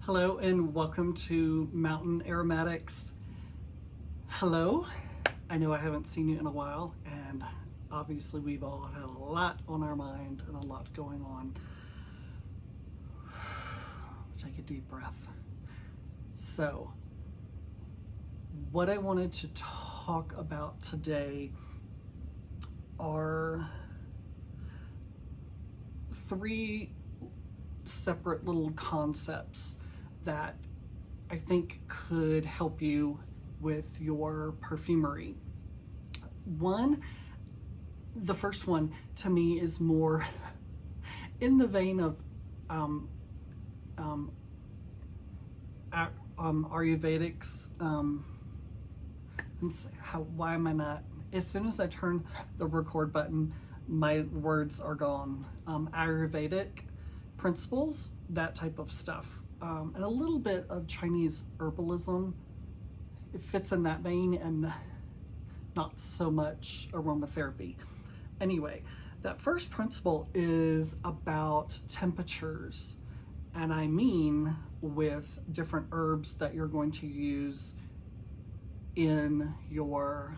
Hello and welcome to Mountain Aromatics. Hello, I know I haven't seen you in a while, and obviously we've all had a lot on our mind and a lot going on. Take a deep breath. So, what I wanted to talk about today are three separate little concepts that I think could help you with your perfumery. The first one to me is more in the vein of Ayurvedics. Why am I not? As soon as I turn the record button, my words are gone. Ayurvedic principles, that type of stuff. And a little bit of Chinese herbalism. It fits in that vein, and not so much aromatherapy. Anyway, that first principle is about temperatures. And I mean with different herbs that you're going to use in your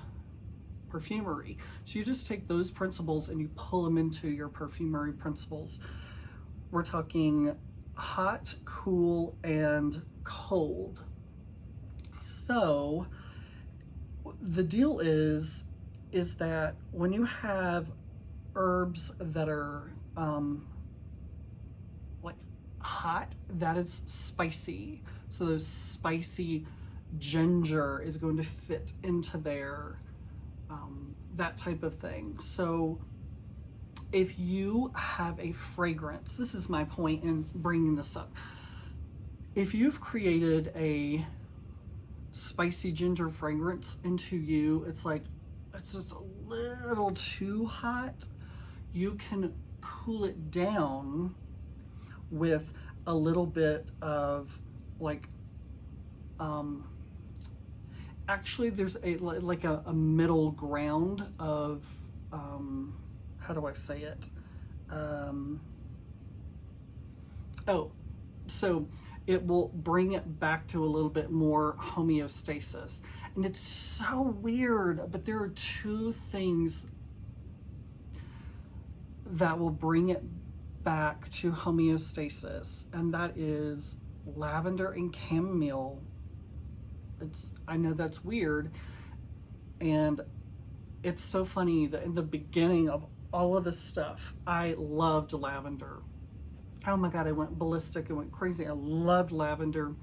perfumery. So you just take those principles and you pull them into your perfumery principles. We're talking hot, cool, and cold. So the deal is that when you have herbs that are like hot, that is spicy. So those spicy ginger is going to fit into there, that type of thing. So if you have a fragrance, this is my point in bringing this up. If you've created a spicy ginger fragrance into you, it's just a little too hot, you can cool it down with a little bit of actually there's a middle ground of how do I say it? So it will bring it back to a little bit more homeostasis. And it's so weird, but there are two things that will bring it back to homeostasis, and that is lavender and chamomile. I know that's weird, and it's so funny that in the beginning of all of this stuff, I loved lavender. Oh my God, I went ballistic, I went crazy. I loved lavender.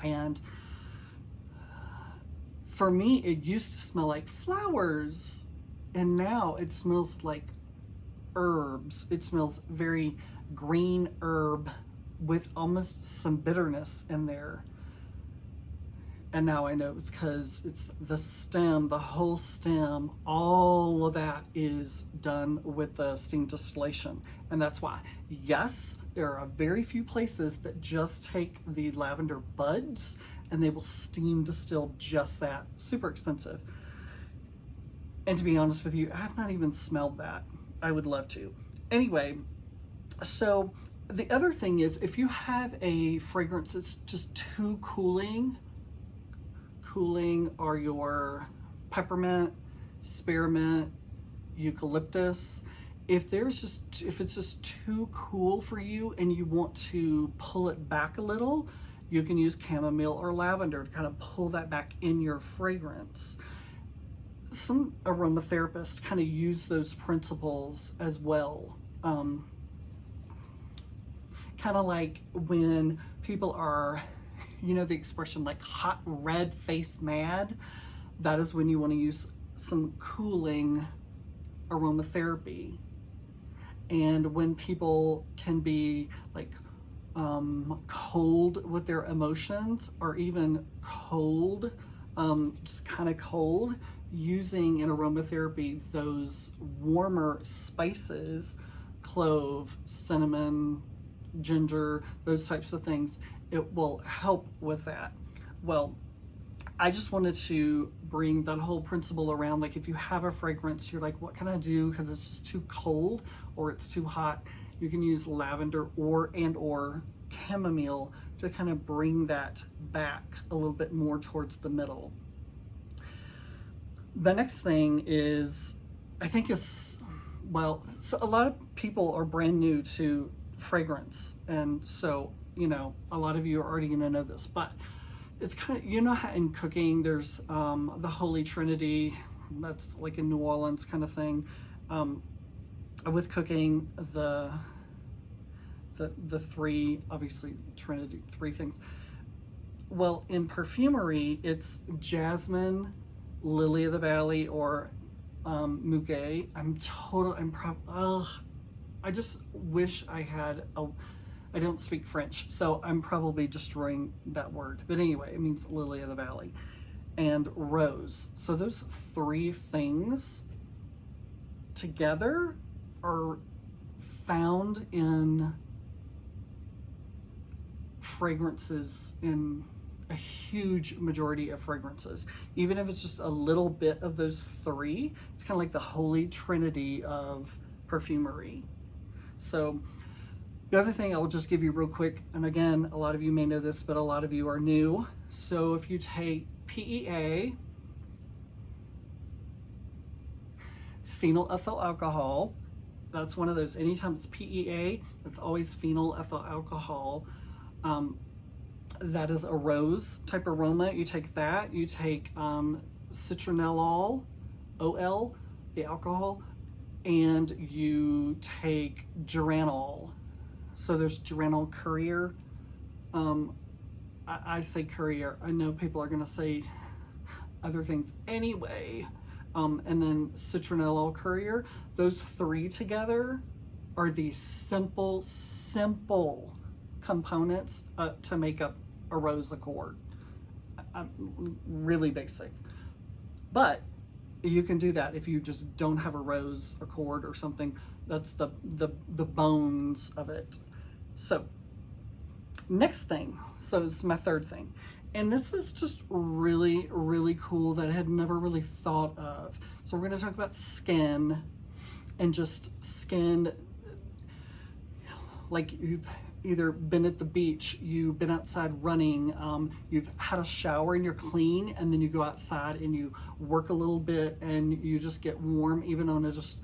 And for me, it used to smell like flowers. And now it smells like herbs. It smells very green herb with almost some bitterness in there. And now I know it's because it's the stem, the whole stem, all of that is done with the steam distillation. And that's why, yes, there are very few places that just take the lavender buds and they will steam distill just that. Super expensive. And to be honest with you, I have not even smelled that. I would love to. Anyway, so the other thing is, if you have a fragrance that's just too cooling are your peppermint, spearmint, eucalyptus. If it's just too cool for you and you want to pull it back a little, you can use chamomile or lavender to kind of pull that back in your fragrance. Some aromatherapists kind of use those principles as well. Kind of like when people are, you know the expression like hot red face mad? That is when you want to use some cooling aromatherapy. And when people can be like cold with their emotions, or even cold, just kind of cold, using in aromatherapy those warmer spices, clove, cinnamon, ginger, those types of things, it will help with that. Well, I just wanted to bring that whole principle around. Like if you have a fragrance, you're like, what can I do? Because it's just too cold or it's too hot. You can use lavender or chamomile to kind of bring that back a little bit more towards the middle. The next thing is, I think is, well, so a lot of people are brand new to fragrance, and so, you know, a lot of you are already gonna know this, but it's kind of, you know how in cooking there's the Holy Trinity, that's like in New Orleans kind of thing. With cooking, the three, obviously Trinity, three things. Well, in perfumery, it's jasmine, lily of the valley, or muguet. I just wish I had I don't speak French, so I'm probably destroying that word. But anyway, it means lily of the valley. And rose. So those three things together are found in fragrances, in a huge majority of fragrances. Even if it's just a little bit of those three, it's kind of like the Holy Trinity of perfumery. So the other thing I will just give you real quick, and again, a lot of you may know this, but a lot of you are new. So if you take PEA, phenyl ethyl alcohol, that's one of those, anytime it's PEA, it's always phenyl ethyl alcohol. That is a rose type aroma. You take that, you take citronellol, OL, the alcohol, and you take geranol. So there's geranol courier. I say courier. I know people are going to say other things anyway. And then citronellol courier. Those three together are the simple components to make up a rose accord. Really basic. But you can do that if you just don't have a rose accord or something. That's the bones of it. So next thing, so this is my third thing, and this is just really, really cool that I had never really thought of. So we're going to talk about skin, and just skin, like you've either been at the beach, you've been outside running, you've had a shower and you're clean, and then you go outside and you work a little bit and you just get warm, even on a just,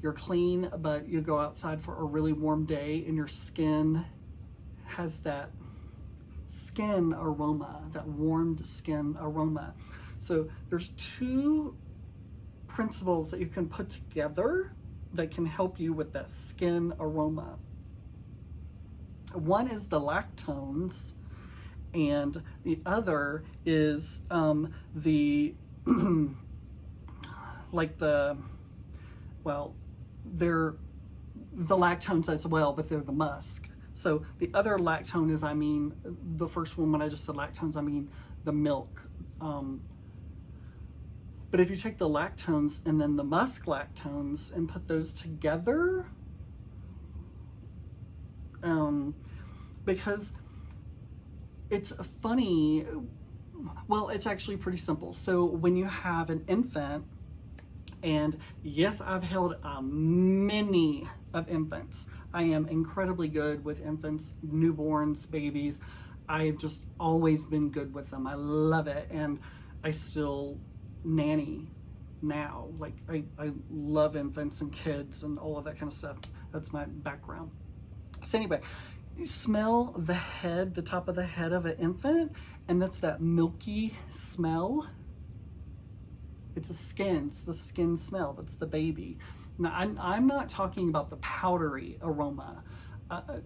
you're clean, but you go outside for a really warm day and your skin has that skin aroma, that warmed skin aroma. So there's two principles that you can put together that can help you with that skin aroma. One is the lactones, and the other is the like the, well, they're the lactones as well, but they're the musk. So the other lactone is, I mean, the first one when I just said lactones, I mean the milk. But if you take the lactones and then the musk lactones and put those together, because it's funny, well, it's actually pretty simple. So when you have an infant, and yes, I've held many of infants. I am incredibly good with infants, newborns, babies. I've just always been good with them. I love it, and I still nanny now. Like, I love infants and kids and all of that kind of stuff. That's my background. So anyway, you smell the head, the top of the head of an infant, and that's that milky smell. It's the skin smell. That's the baby. Now, I'm not talking about the powdery aroma. I'm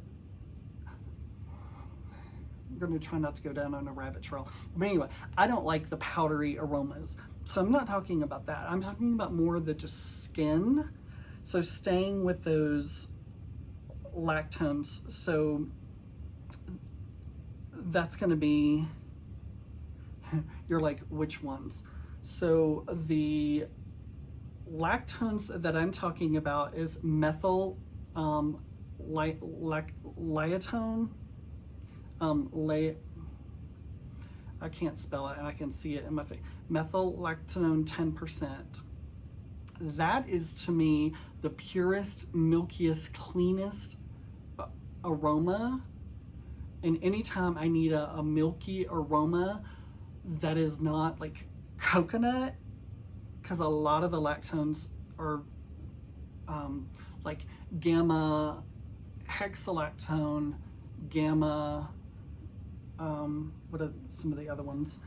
going to try not to go down on a rabbit trail. But anyway, I don't like the powdery aromas. So I'm not talking about that. I'm talking about more the just skin. So staying with those lactones. So that's going to be, you're like, which ones? So the lactones that I'm talking about is methyl liatone. I can't spell it, and I can see it in my face. Methyl lactone 10%. That is, to me, the purest, milkiest, cleanest aroma And anytime I need a milky aroma that is not like coconut, because a lot of the lactones are like gamma hexalactone, gamma, what are some of the other ones?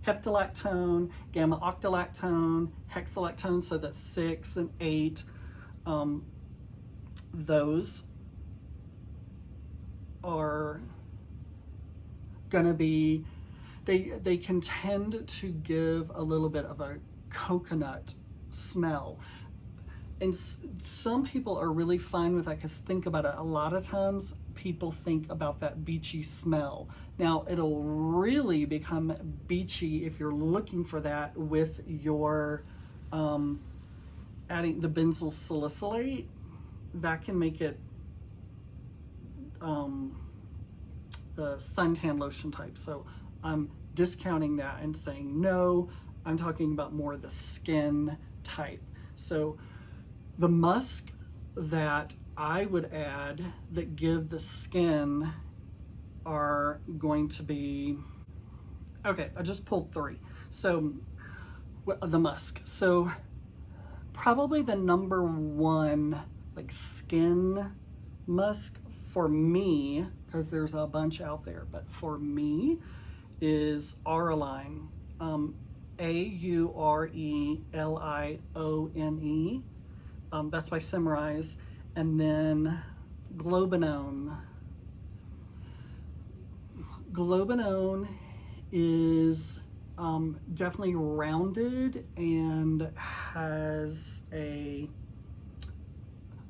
Heptalactone, gamma octalactone, hexalactone, so that's 6 and 8. Those are gonna be, they can tend to give a little bit of a coconut smell. And some people are really fine with that, because think about it, a lot of times people think about that beachy smell. Now it'll really become beachy if you're looking for that with your adding the benzyl salicylate. That can make it the suntan lotion type. So I'm discounting that and saying no, I'm talking about more the skin type. So the musk that I would add that give the skin are going to be, okay, I just pulled 3. So the musk. So probably the number 1 like skin musk for me, because there's a bunch out there, but for me is Aurelione, Aurelione. That's by Symrise. And then Globanone. Globanone is definitely rounded and has a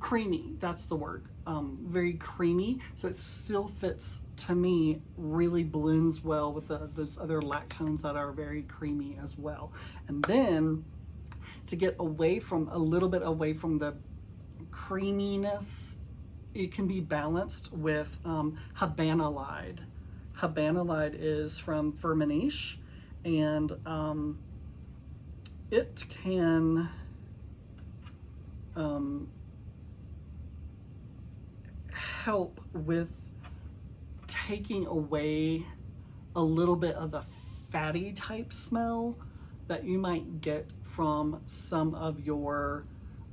creamy, that's the word, very creamy. So it still fits, to me, really blends well with those other lactones that are very creamy as well. And then to get away from, a little bit away from the creaminess, it can be balanced with Habanalide. Habanalide is from Firmenich, and it can help with taking away a little bit of the fatty type smell that you might get from some of your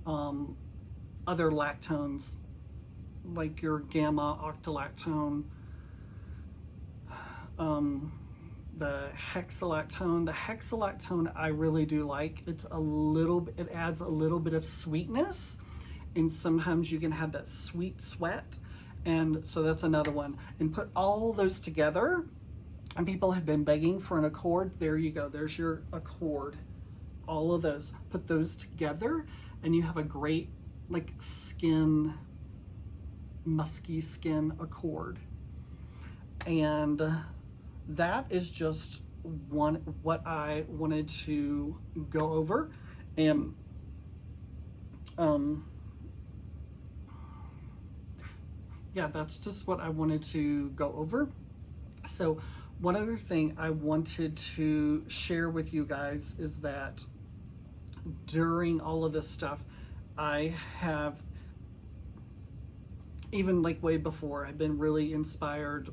other lactones, like your gamma octalactone, the hexalactone. The hexalactone I really do like. It's a little bit, it adds a little bit of sweetness, and sometimes you can have that sweet sweat, and so that's another one. And put all those together, and people have been begging for an accord. There you go, there's your accord. All of those, put those together, and you have a great like skin, musky skin accord. And that is just what I wanted to go over. And yeah, that's just what I wanted to go over. So one other thing I wanted to share with you guys is that during all of this stuff, I have, even like way before, I've been really inspired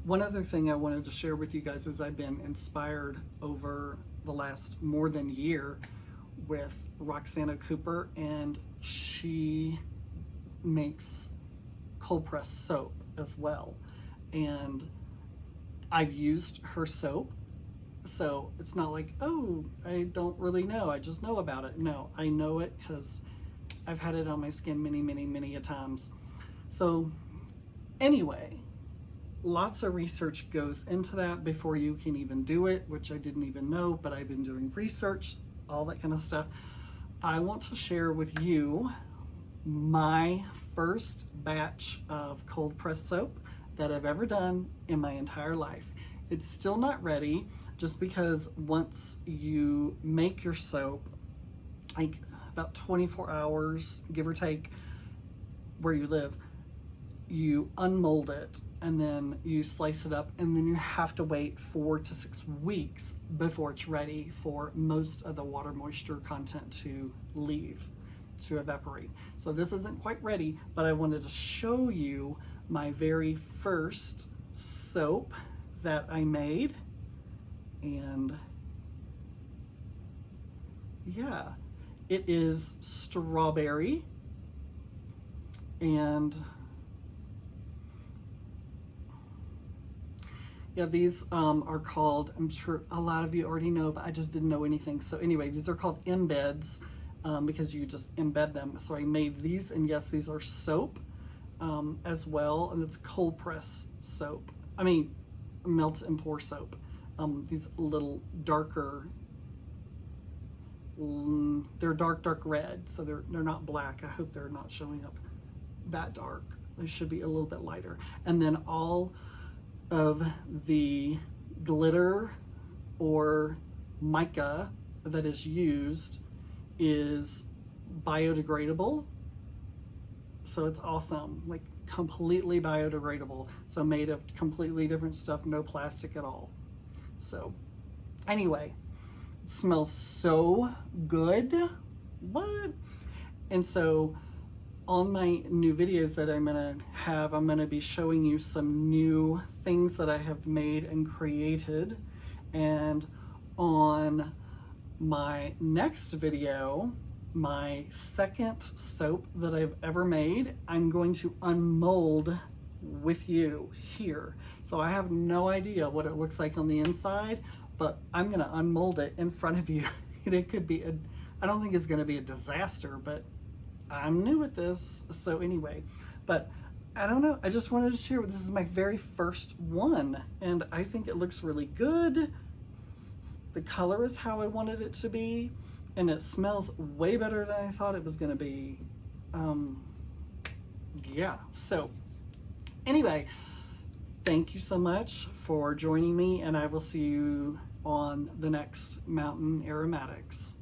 one other thing I wanted to share with you guys is I've been inspired over the last more than year with Roxana Cooper, and she makes cold pressed soap as well. And I've used her soap, so it's not like, oh, I don't really know, I just know about it. No, I know it because I've had it on my skin many a times. So anyway, lots of research goes into that before you can even do it, which I didn't even know, but I've been doing research, all that kind of stuff. I want to share with you my first batch of cold pressed soap that I've ever done in my entire life. It's still not ready, just because once you make your soap, like about 24 hours, give or take, where you live, you unmold it, and then you slice it up, and then you have to wait 4 to 6 weeks before it's ready for most of the water moisture content to leave, to evaporate. So this isn't quite ready, but I wanted to show you my very first soap that I made. And yeah, it is strawberry, and yeah, these are called, I'm sure a lot of you already know, but I just didn't know anything. So anyway, these are called embeds because you just embed them. So I made these, and yes, these are soap as well, and it's cold press soap. I mean, melt and pour soap. These little darker, they're dark red, so they're not black. I hope they're not showing up that dark. They should be a little bit lighter. And then all of the glitter or mica that is used is biodegradable. So it's awesome, like completely biodegradable. So made of completely different stuff, no plastic at all. So anyway, it smells so good. What? And so on my new videos that I'm gonna be showing you some new things that I have made and created. And on my next video, my second soap that I've ever made, I'm going to unmold with you here. So I have no idea what it looks like on the inside, but I'm gonna unmold it in front of you. And it could be I don't think it's gonna be a disaster, but I'm new at this. So anyway, but I don't know, I just wanted to share, this is my very first one, and I think it looks really good. The color is how I wanted it to be, and it smells way better than I thought it was gonna be. Yeah, so anyway, thank you so much for joining me, and I will see you on the next Mountain Aromatics.